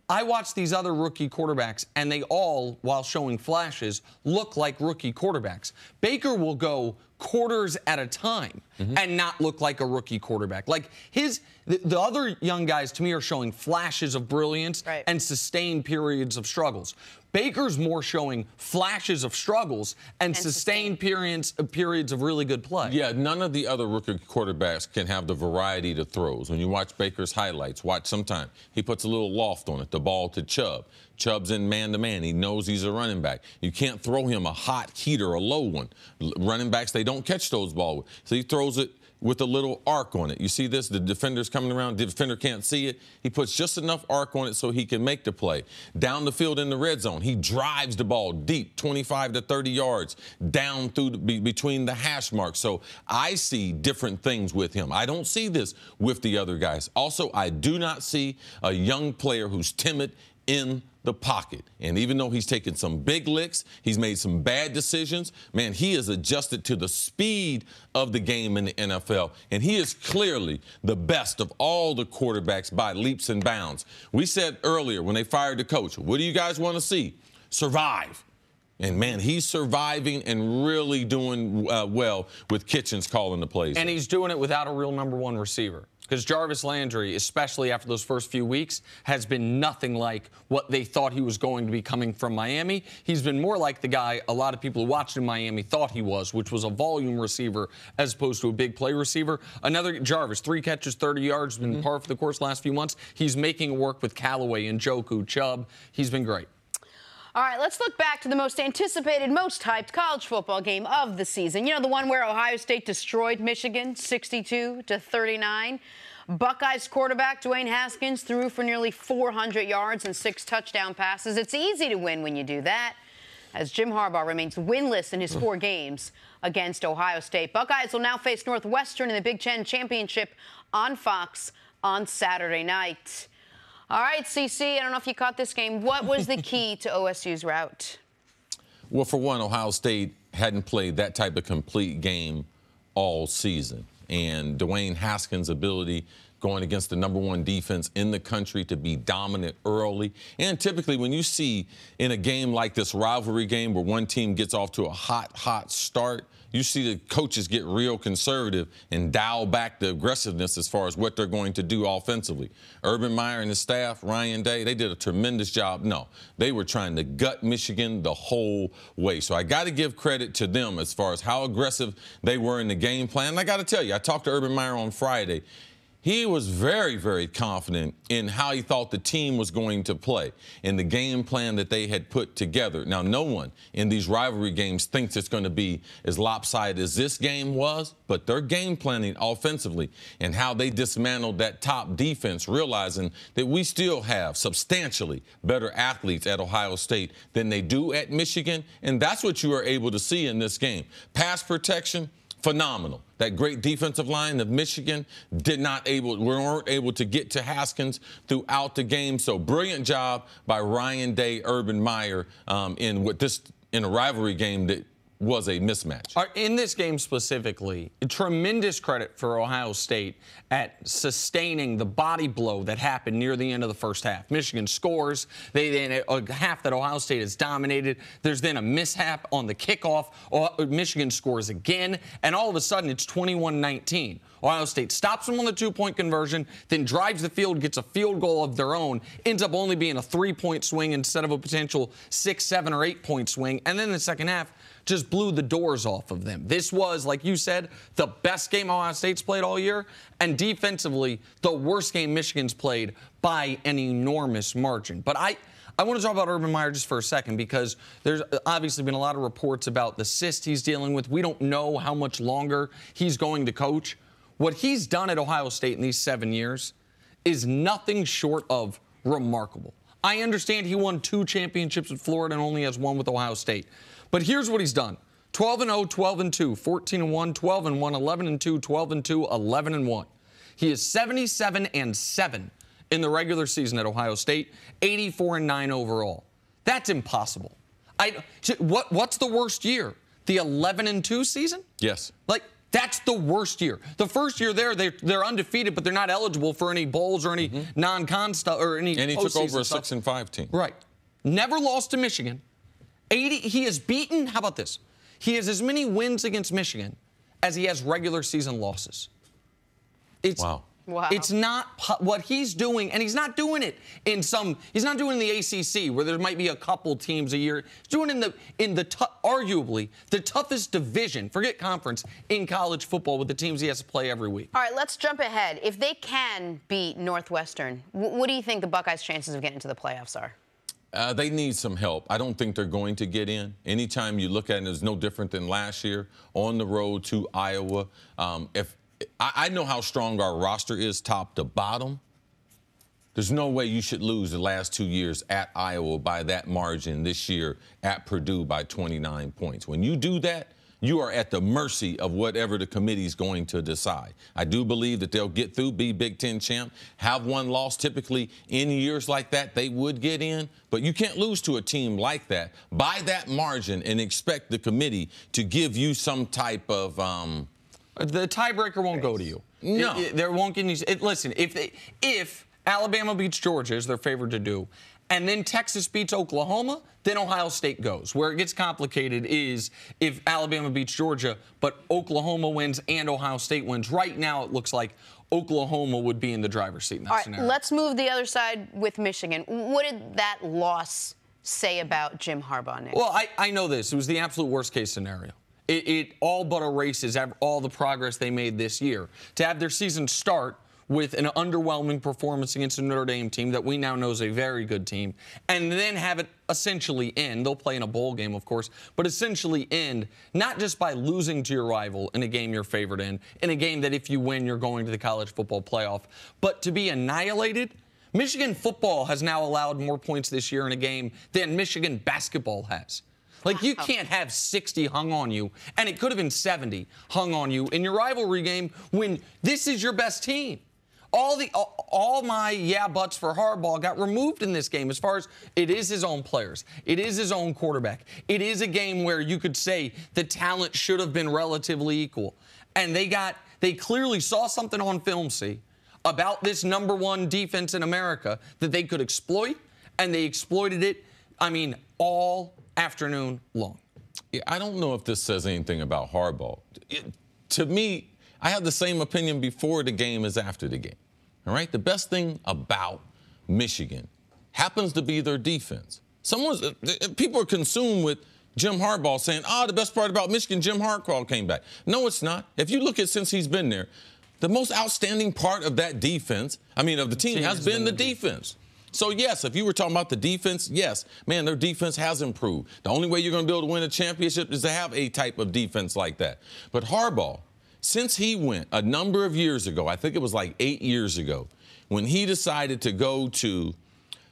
C: I watch these other rookie quarterbacks, and they all, while showing flashes, look like rookie quarterbacks. Baker will go quarters at a time and not look like a rookie quarterback. Like the other young guys, to me, are showing flashes of brilliance and sustained periods of struggles. Baker's more showing flashes of struggles and sustained periods of really good play.
B: Yeah, none of the other rookie quarterbacks can have the variety to throws. When you watch Baker's highlights, watch sometime, he puts a little loft on it, the ball to Chubb. Chubb's in man-to-man. He knows he's a running back. You can't throw him a hot heater, a low one. Running backs, they don't catch those balls. So he throws it with a little arc on it. You see this? The defender's coming around. The defender can't see it. He puts just enough arc on it so he can make the play. Down the field in the red zone, he drives the ball deep, 25 to 30 yards, down through between the hash marks. So I see different things with him. I don't see this with the other guys. Also, I do not see a young player who's timid in the pocket. And even though he's taken some big licks, he's made some bad decisions, man, he has adjusted to the speed of the game in the NFL. And he is clearly the best of all the quarterbacks by leaps and bounds. We said earlier when they fired the coach, what do you guys want to see? Survive. And, man, he's surviving and really doing well with Kitchens calling the plays.
C: And he's doing it without a real #1 receiver. Because Jarvis Landry, especially after those first few weeks, has been nothing like what they thought he was going to be coming from Miami. He's been more like the guy a lot of people who watched in Miami thought he was, which was a volume receiver as opposed to a big play receiver. Another Jarvis, 3 catches, 30 yards, been par for the course last few months. He's making it work with Callaway and Njoku, Chubb. He's been great.
A: All right, let's look back to the most anticipated, most hyped college football game of the season. You know, the one where Ohio State destroyed Michigan 62-39. Buckeyes quarterback Dwayne Haskins threw for nearly 400 yards and 6 touchdown passes. It's easy to win when you do that, as Jim Harbaugh remains winless in his 4 games against Ohio State. Buckeyes will now face Northwestern in the Big Ten Championship on Fox on Saturday night. All right, CC, I don't know if you caught this game. What was the key to OSU's rout?
B: Well, for one, Ohio State hadn't played that type of complete game all season. And Dwayne Haskins' ability going against the #1 defense in the country to be dominant early. And typically when you see in a game like this rivalry game where one team gets off to a hot start, you see the coaches get real conservative and dial back the aggressiveness as far as what they're going to do offensively. Urban Meyer and his staff, Ryan Day, they did a tremendous job. No, they were trying to gut Michigan the whole way. So I got to give credit to them as far as how aggressive they were in the game plan. And I got to tell you, I talked to Urban Meyer on Friday. He was very, very confident in how he thought the team was going to play and the game plan that they had put together. Now, no one in these rivalry games thinks it's going to be as lopsided as this game was, but their game planning offensively and how they dismantled that top defense, realizing that we still have substantially better athletes at Ohio State than they do at Michigan, and that's what you are able to see in this game. Pass protection, phenomenal. That great defensive line of Michigan weren't able to get to Haskins throughout the game. So brilliant job by Ryan Day, Urban Meyer in a rivalry game that was a mismatch.
C: In this game specifically, tremendous credit for Ohio State at sustaining the body blow that happened near the end of the first half. Michigan scores. A half that Ohio State has dominated. There's then a mishap on the kickoff. Michigan scores again, and all of a sudden it's 21-19. Ohio State stops them on the two-point conversion, then drives the field, gets a field goal of their own, ends up only being a 3-point swing instead of a potential 6, 7, or 8-point swing, and then in the second half just blew the doors off of them. This was, like you said, the best game Ohio State's played all year, and defensively, the worst game Michigan's played by an enormous margin. But I want to talk about Urban Meyer just for a second because there's obviously been a lot of reports about the cyst he's dealing with. We don't know how much longer he's going to coach. What he's done at Ohio State in these 7 years is nothing short of remarkable. I understand he won 2 championships at Florida and only has 1 with Ohio State. But here's what he's done. 12-0, 12-2, 14-1, 12-1, 11-2, 12-2, 11-1. He is 77-7 in the regular season at Ohio State, 84-9 overall. That's impossible. What's the worst year? The 11-2 season?
B: Yes.
C: That's the worst year. The first year they're undefeated, but they're not eligible for any bowls or any non-con stuff or any.
B: And he took over a 6-5 team.
C: Right. Never lost to Michigan. He has beaten. How about this? He has as many wins against Michigan as he has regular season losses.
B: Wow.
C: It's not what he's doing, and he's not doing it he's not doing it in the ACC where there might be a couple teams a year. He's doing it in arguably the toughest division, forget conference, in college football with the teams he has to play every week.
A: All right, let's jump ahead. If they can beat Northwestern, what do you think the Buckeyes' chances of getting to the playoffs are?
B: They need some help. I don't think they're going to get in. Anytime you look at it, it's no different than last year on the road to Iowa. I know how strong our roster is top to bottom. There's no way you should lose the last 2 years at Iowa by that margin this year at Purdue by 29 points. When you do that, you are at the mercy of whatever the committee's going to decide. I do believe that they'll get through, be Big Ten champ, have one loss. Typically, in years like that, they would get in. But you can't lose to a team like that by that margin and expect the committee to give you some type of
C: the tiebreaker won't go to you.
B: No.
C: There won't get any. Listen, if Alabama beats Georgia, as they're favored to do, and then Texas beats Oklahoma, then Ohio State goes. Where it gets complicated is if Alabama beats Georgia, but Oklahoma wins and Ohio State wins. Right now, it looks like Oklahoma would be in the driver's seat in that scenario.
A: Let's move the other side with Michigan. What did that loss say about Jim Harbaugh, Nick?
C: Well, I know this. It was the absolute worst-case scenario. It all but erases all the progress they made this year. To have their season start with an underwhelming performance against a Notre Dame team that we now know is a very good team, and then have it essentially end. They'll play in a bowl game, of course, but essentially end not just by losing to your rival in a game you're favored in a game that if you win, you're going to the college football playoff, but to be annihilated. Michigan football has now allowed more points this year in a game than Michigan basketball has. You can't have 60 hung on you, and it could have been 70 hung on you in your rivalry game when this is your best team. All my yeah buts for Harbaugh got removed in this game as far as it is his own players. It is his own quarterback. It is a game where you could say the talent should have been relatively equal. And they clearly saw something on film, about this #1 defense in America that they could exploit, and they exploited it, all afternoon long.
B: I don't know if this says anything about Harbaugh. To me, I have the same opinion before the game as after the game. All right? The best thing about Michigan happens to be their defense. People are consumed with Jim Harbaugh saying, the best part about Michigan, Jim Harbaugh came back. No, it's not. If you look at since he's been there, the most outstanding part of that defense, of the team, has been the defense. So, yes, if you were talking about the defense, yes, man, their defense has improved. The only way you're going to be able to win a championship is to have a type of defense like that. But Harbaugh, since he went a number of years ago, I think it was like 8 years ago, when he decided to go to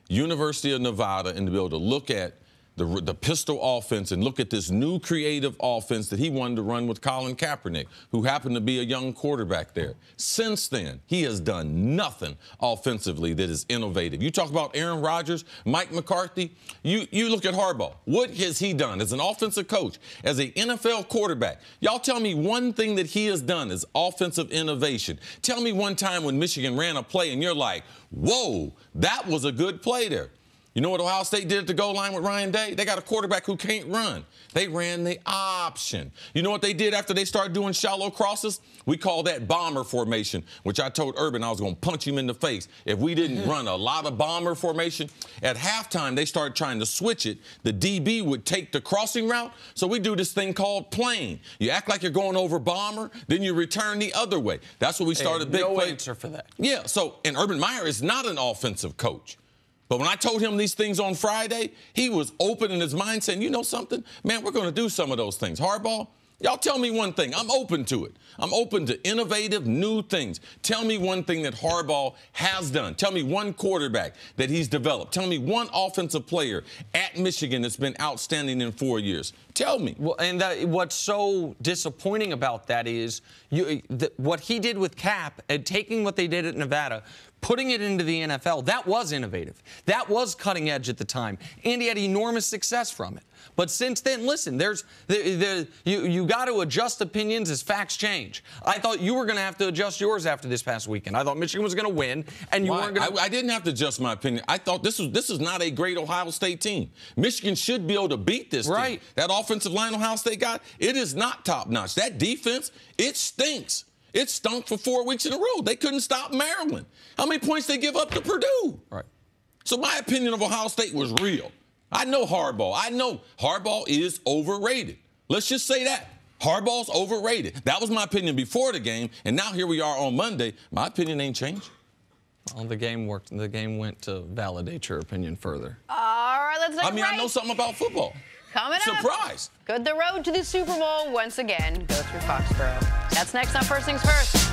B: University of Nevada and to be able to look at the pistol offense and look at this new creative offense that he wanted to run with Colin Kaepernick, who happened to be a young quarterback there. Since then, he has done nothing offensively that is innovative. You talk about Aaron Rodgers, Mike McCarthy, you look at Harbaugh. What has he done as an offensive coach, as an NFL quarterback? Y'all tell me one thing that he has done as offensive innovation. Tell me one time when Michigan ran a play and you're like, whoa, that was a good play there. You know what Ohio State did at the goal line with Ryan Day? They got a quarterback who can't run. They ran the option. You know what they did after they started doing shallow crosses? We call that bomber formation, which I told Urban I was going to punch him in the face if we didn't run a lot of bomber formation. At halftime, they started trying to switch it. The DB would take the crossing route, so we do this thing called plane. You act like you're going over bomber, then you return the other way. That's what we started big play.
C: No answer for that.
B: Yeah, and Urban Meyer is not an offensive coach. But when I told him these things on Friday, he was open in his mind saying, you know something? Man, we're going to do some of those things. Harbaugh, y'all tell me one thing. I'm open to it. I'm open to innovative, new things. Tell me one thing that Harbaugh has done. Tell me one quarterback that he's developed. Tell me one offensive player at Michigan that's been outstanding in 4 years. Tell me.
C: Well, and what's so disappointing about that is what he did with Cap and taking what they did at Nevada, putting it into the NFL, that was innovative. That was cutting edge at the time. And he had enormous success from it. But since then, listen, you got to adjust opinions as facts change. I thought you were going to have to adjust yours after this past weekend. I thought Michigan was going to win, and you weren't going to.
B: I didn't have to adjust my opinion. I thought this is not a great Ohio State team. Michigan should be able to beat this team. That offensive line Ohio State got, it is not top-notch. That defense, it stinks. It stunk for 4 weeks in a row. They couldn't stop Maryland. How many points they give up to Purdue?
C: Right.
B: So my opinion of Ohio State was real. I know Harbaugh. I know Harbaugh is overrated. Let's just say that. Harbaugh's overrated. That was my opinion before the game, and now here we are on Monday. My opinion ain't changed.
C: Well, the game worked. The game went to validate your opinion further.
A: All right, let's look
B: I know something about football.
A: Coming up.
B: Surprise.
A: Good. The road to the Super Bowl once again goes through Foxborough. That's next on First Things First.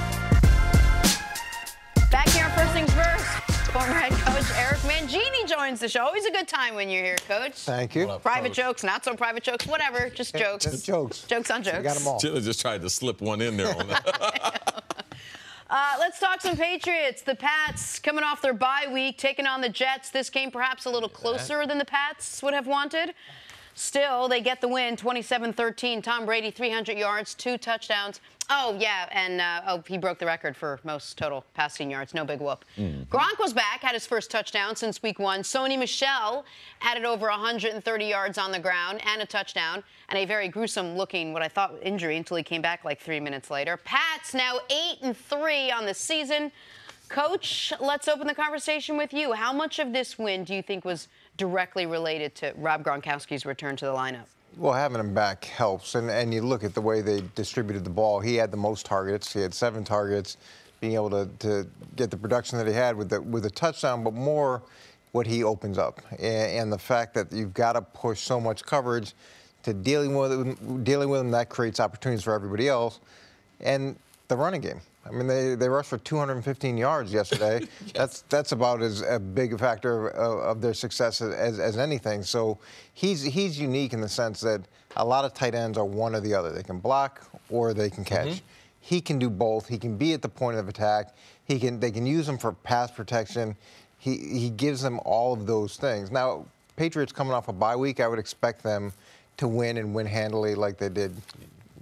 A: Back here on First Things First, former head coach Eric Mangini joins the show. Always a good time when you're here, Coach.
I: Thank you.
A: Private jokes, not so private jokes, whatever, just jokes.
I: Just jokes.
A: Jokes on jokes.
I: You got them all.
B: Jilla just tried to slip one in there on that.
A: Let's talk some Patriots. The Pats coming off their bye week, taking on the Jets. This game perhaps a little closer than the Pats would have wanted. Still, they get the win, 27-13. Tom Brady, 300 yards, 2 touchdowns. Oh, yeah, and he broke the record for most total passing yards. No big whoop. Gronk was back, had his first touchdown since week 1. Sony Michel added over 130 yards on the ground and a touchdown, and a very gruesome-looking, what I thought, injury until he came back like 3 minutes later. Pats now 8-3 on the season. Coach, let's open the conversation with you. How much of this win do you think was directly related to Rob Gronkowski's return to the lineup?
I: Well, having him back helps, and you look at the way they distributed the ball. He had the most targets. He had 7 targets, being able to get the production that he had with a touchdown, but more what he opens up, and the fact that you've got to push so much coverage to dealing with him, that creates opportunities for everybody else, and the running game. I mean, they rushed for 215 yards yesterday. Yes. That's about as big a factor of their success as anything. So he's unique in the sense that a lot of tight ends are one or the other. They can block or they can catch. He can do both. He can be at the point of attack. They can use him for pass protection. He gives them all of those things. Now, Patriots coming off a bye week, I would expect them to win and win handily like they did.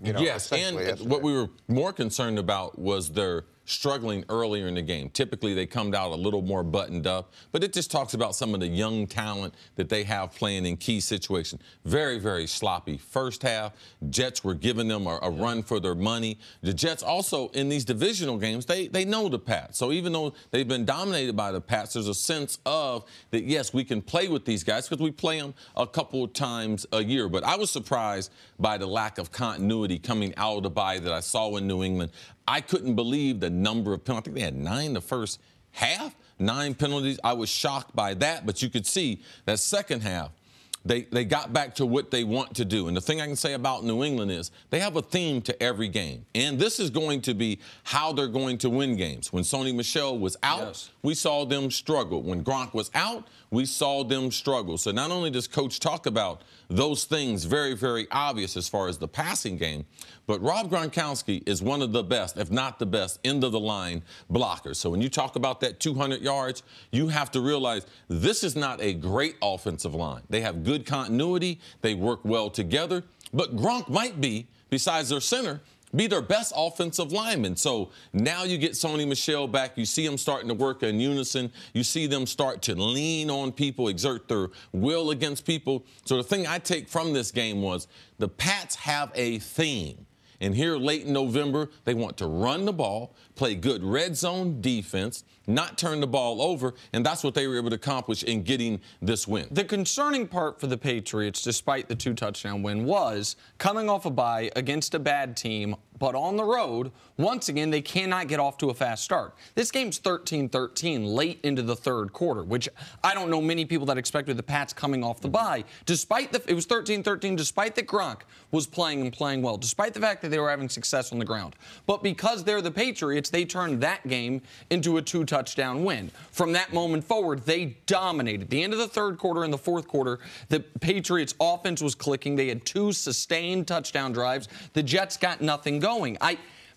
B: Yes, and what we were more concerned about was their struggling earlier in the game. Typically, they come out a little more buttoned up, but it just talks about some of the young talent that they have playing in key situations. Very, very sloppy first half. Jets were giving them a run for their money. The Jets also, in these divisional games, they know the Pats. So even though they've been dominated by the Pats, there's a sense of that, yes, we can play with these guys because we play them a couple of times a year. But I was surprised by the lack of continuity coming out of the bye that I saw in New England. I couldn't believe the number of penalties. I think they had 9 the first half, 9 penalties. I was shocked by that, but you could see that second half, they got back to what they want to do. And the thing I can say about New England is they have a theme to every game. And this is going to be how they're going to win games. When Sony Michel was out, we saw them struggle. When GRONK was out, we saw them struggle. So not only does Coach talk about those things very, very obvious as far as the passing game, but Rob Gronkowski is one of the best, if not the best, end-of-the-line blockers. So when you talk about that 200 yards, you have to realize this is not a great offensive line. They have good continuity. They work well together. But Gronk might be, besides their center, be their best offensive lineman. So now you get Sony Michel back. You see them starting to work in unison. You see them start to lean on people, exert their will against people. So the thing I take from this game was the Pats have a theme. And here late in November, they want to run the ball, play good red zone defense, not turn the ball over, and that's what they were able to accomplish in getting this win.
C: The concerning part for the Patriots, despite the 2-touchdown win, was coming off a bye against a bad team, but on the road, once again, they cannot get off to a fast start. This game's 13-13 late into the third quarter, which I don't know many people that expected the Pats coming off the bye. It was 13-13 despite that Gronk was playing and playing well, despite the fact that they were having success on the ground. But because they're the Patriots, they turned that game into a 2-touchdown win. From that moment forward, they dominated. The end of the third quarter and the fourth quarter, the Patriots' offense was clicking. They had 2 sustained touchdown drives. The Jets got nothing going.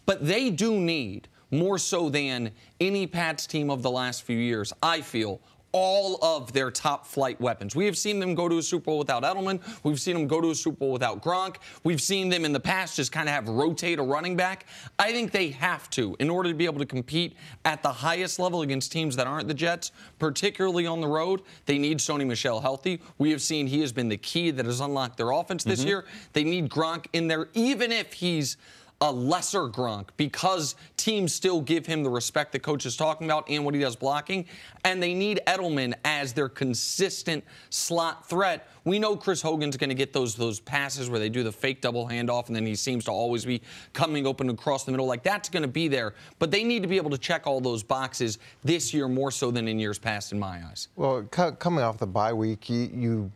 C: But they do need, more so than any Pats team of the last few years, I feel, all of their top flight weapons. We have seen them go to a Super Bowl without Edelman. We've seen them go to a Super Bowl without Gronk. We've seen them in the past just kind of have rotate a running back. I think they have to, in order to be able to compete at the highest level against teams that aren't the Jets, particularly on the road. They need Sony Michel healthy. We have seen he has been the key that has unlocked their offense this year. They need Gronk in there, even if he's a lesser Gronk, because teams still give him the respect that Coach is talking about and what he does blocking. And they need Edelman as their consistent slot threat. We know Chris Hogan's going to get those passes where they do the fake double handoff, and then he seems to always be coming open across the middle. Like, that's going to be there. But they need to be able to check all those boxes this year more so than in years past, in my eyes.
I: Well, coming off the bye week, you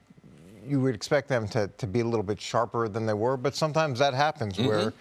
I: would expect them to be a little bit sharper than they were, but sometimes that happens where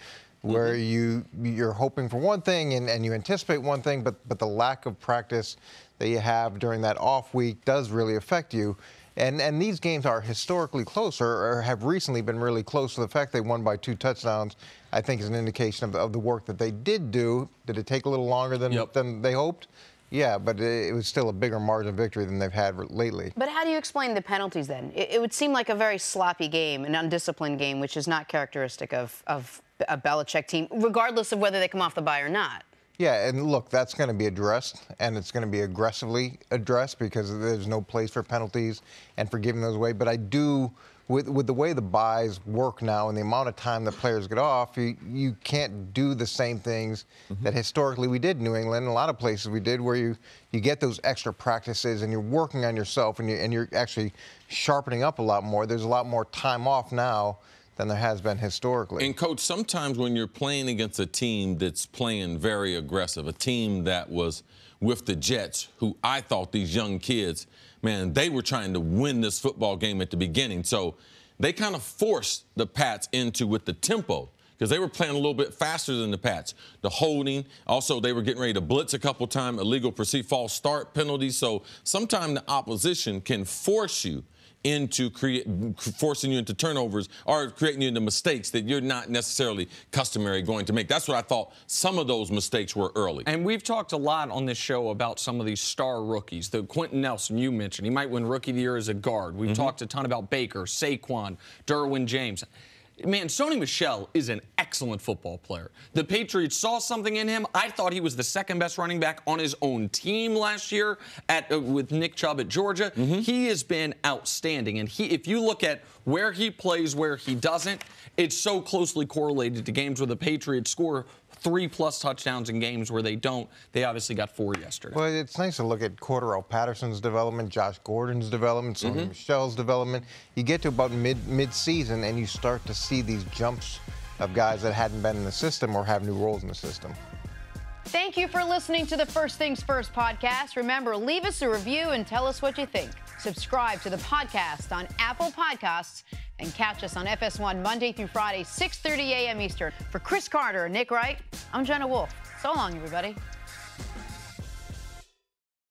I: you're hoping for one thing and you anticipate one thing, but the lack of practice that you have during that off week does really affect you. And these games are historically close or have recently been really close. So the fact they won by 2 touchdowns, I think, is an indication of the work that they did do. Did it take a little longer than they hoped? Yeah, but it was still a bigger margin of victory than they've had lately.
A: But how do you explain the penalties then? It would seem like a very sloppy game, an undisciplined game, which is not characteristic of a Belichick team, regardless of whether they come off the bye or not.
I: Yeah, and look, that's going to be addressed, and it's going to be aggressively addressed because there's no place for penalties and for giving those away. But I do, with the way the buys work now and the amount of time that players get off, you can't do the same things that historically we did in New England. In a lot of places we did where you get those extra practices and you're working on yourself and you're actually sharpening up a lot more. There's a lot more time off now than there has been historically.
B: And, Coach, sometimes when you're playing against a team that's playing very aggressive, a team that was with the Jets, who I thought these young kids, man, they were trying to win this football game at the beginning. So they kind of forced the Pats into with the tempo because they were playing a little bit faster than the Pats. The holding, also they were getting ready to blitz a couple times, illegal perceived false start penalties. So sometimes the opposition can force you into forcing you into turnovers or creating you into mistakes that you're not necessarily customary going to make. That's what I thought some of those mistakes were early.
C: And we've talked a lot on this show about some of these star rookies. The Quentin Nelson you mentioned, he might win Rookie of the Year as a guard. We've talked a ton about Baker, Saquon, Derwin James. Man, Sony Michel is an excellent excellent football player. The Patriots saw something in him. I thought he was the second best running back on his own team last year with Nick Chubb at Georgia. He has been outstanding. And if you look at where he plays, where he doesn't, it's so closely correlated to games where the Patriots score 3+ touchdowns in games where they don't. They obviously got 4 yesterday.
I: Well, it's nice to look at Cordarrelle Patterson's development, Josh Gordon's development, Sony Michel's development. You get to about mid-season, and you start to see these jumps of guys that hadn't been in the system or have new roles in the system.
A: Thank you for listening to the First Things First podcast. Remember, leave us a review and tell us what you think. Subscribe to the podcast on Apple Podcasts and catch us on FS1 Monday through Friday, 6:30 a.m. Eastern. For Cris Carter and Nick Wright, I'm Jenna Wolfe. So long, everybody.